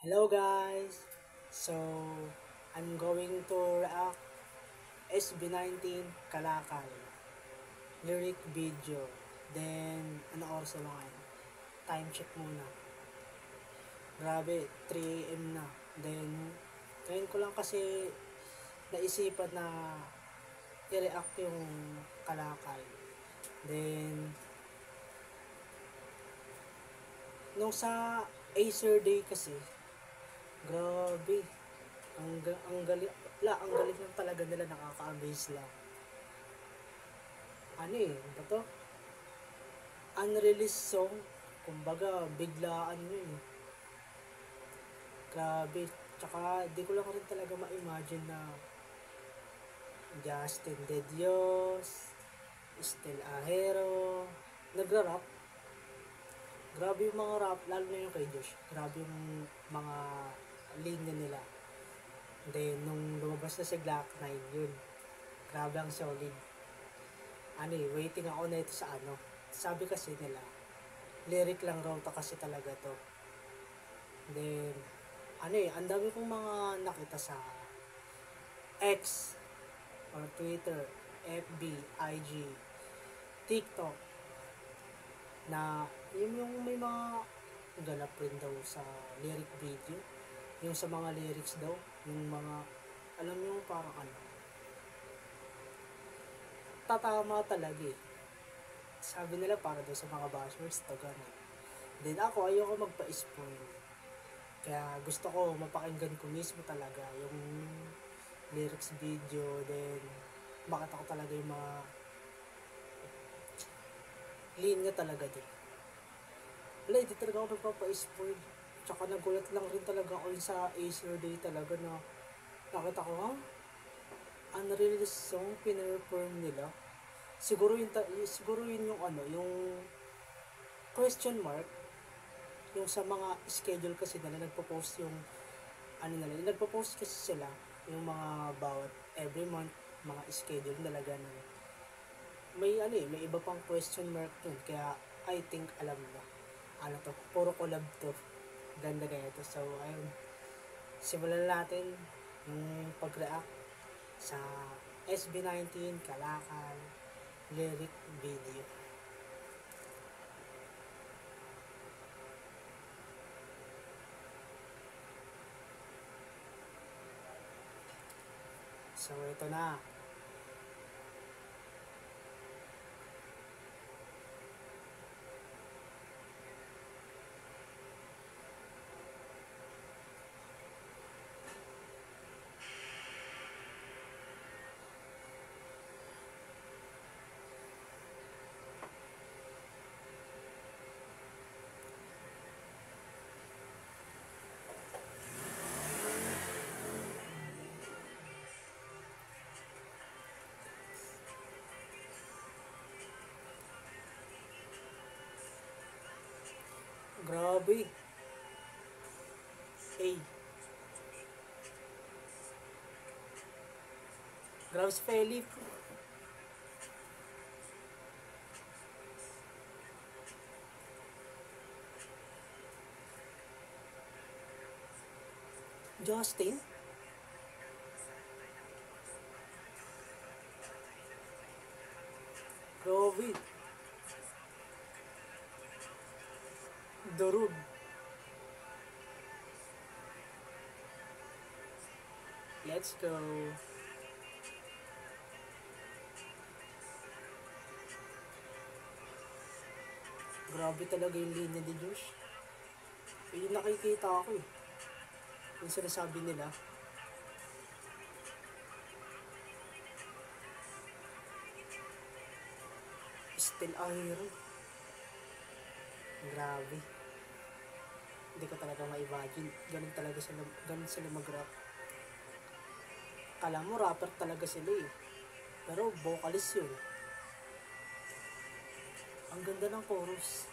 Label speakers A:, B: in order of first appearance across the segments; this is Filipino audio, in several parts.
A: Hello guys! So, I'm going to react SB19 Kalakal lyric video. Then, ano oras na mga yun? Time check muna. Grabe, 3 AM na. Then, ngayon ko lang kasi naisipan na i-react yung Kalakal. Then, nung sa Acer Day kasi, grabe, ang galing, ang galing lang talaga nila, nakaka-amaze lang. Ano ba to? Unreleased song, kumbaga biglaan yun. Grabe, tsaka di ko lang rin talaga ma-imagine na Justin De Dios, Estel Ahero, nagra-rap. Grabe yung mga rap, lalo na yung kay Josh. Grabe yung mga linya nila. Then, nung lumabas na si Glock 9 yun, grabe ang solid. Waiting ako na ito sa ano. Sabi kasi nila, lyric lang raw to kasi talaga to. Then, ang dami kong mga nakita sa X or Twitter, FB, IG, TikTok na yung may mga ganap rin daw sa lyric video. Yung sa mga lyrics daw, yung mga, alam nyo parang tatama talaga eh. Sabi nila para daw sa mga bashers to ganun. Then ako, ayoko magpa-spoil. Kaya gusto ko mapakinggan ko mismo talaga yung lyrics video, then makita ko talaga yung mga linya talaga din. Wala, hindi talaga ako nagpapa-spoil. Tsaka nagulat lang rin talaga ako sa Acer Day talaga na nakita ko, unreleased song pinirefirm nila. Siguro yun yung yung question mark, yung sa mga schedule kasi nila nagpo-post yung nagpo-post kasi sila yung mga bawat every month mga schedule nila ganun. May iba pang question mark dun, kaya I think alam na. To, puro collab to. Ganda ganito. So, ayun. Simulan natin yung pag-react sa SB19 Kalakal lyric video. So, ito na. Grabe. Hey. Grabe si Philip. Justin. Grabe. Durug. Let's go. Grabe talaga yung linya ni Josh. Yung nakikita ako eh. Yung sinasabi nila. Still Ahero. Grabe. Hindi ko talaga ma-imagine. Ganun sila mag-rap. Kala mo rapper talaga sila eh. Pero vocalist yun. Ang ganda ng chorus.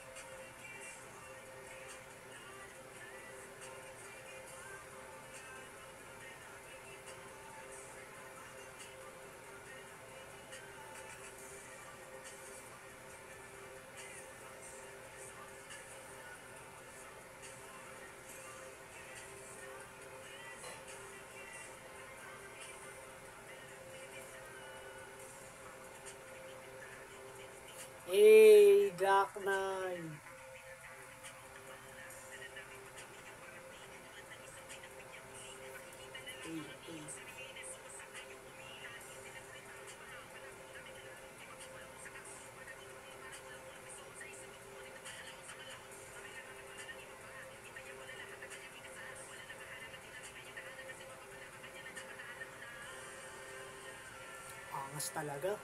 A: Glock 9. Hey. Angas talaga.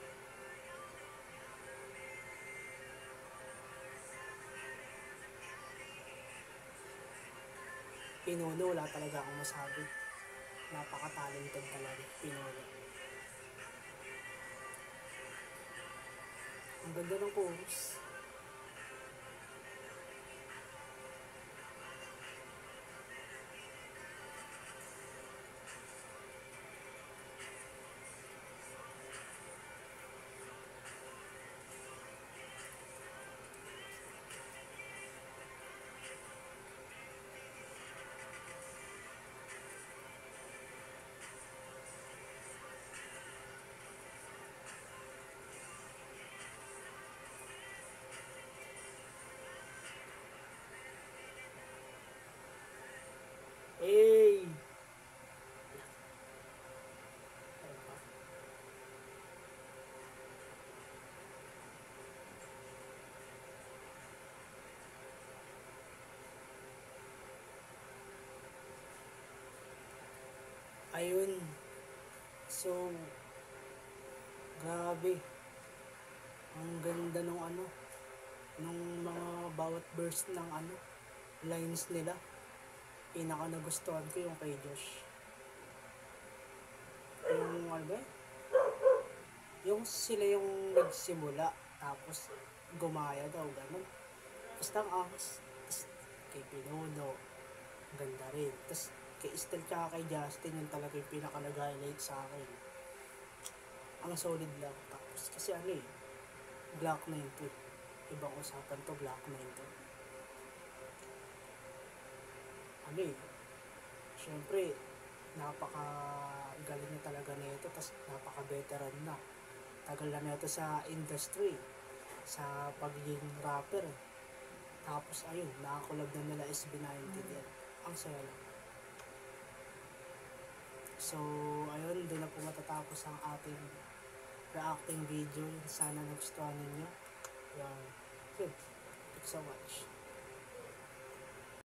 A: Pinuno, wala talaga akong masabi. Napaka-talented talaga, Pinuno. Ang ganda ng chorus. Hey! Ayun. So, grabe. Ang ganda nung nung mga bawat verse ng lines nila. Pinaka nagustuhan ko yung kay Josh. Yung ano ba? Yung sila yung nagsimula, tapos gumaya daw, ganun. Basta ang angas. Tapos kay Pinono, ganda rin. Tapos kay Estel tsaka kay Justin, yung talaga yung pinaka nag-highlight sa akin. Ang solid lang. Tapos kasi Glock 9 to. Ibang usapan to, Glock 9 to. Syempre, napaka-galing na talaga nito, tapos napaka-veteran na. Tagal na nito sa industry, sa pagiging rapper. Tapos ayun, nakakulab na nila SB19 yan. Ang saya lang. So, ayun, doon na po matatapos ang ating reacting video. Sana nagustuhan ninyo. Yun. Thanks so much.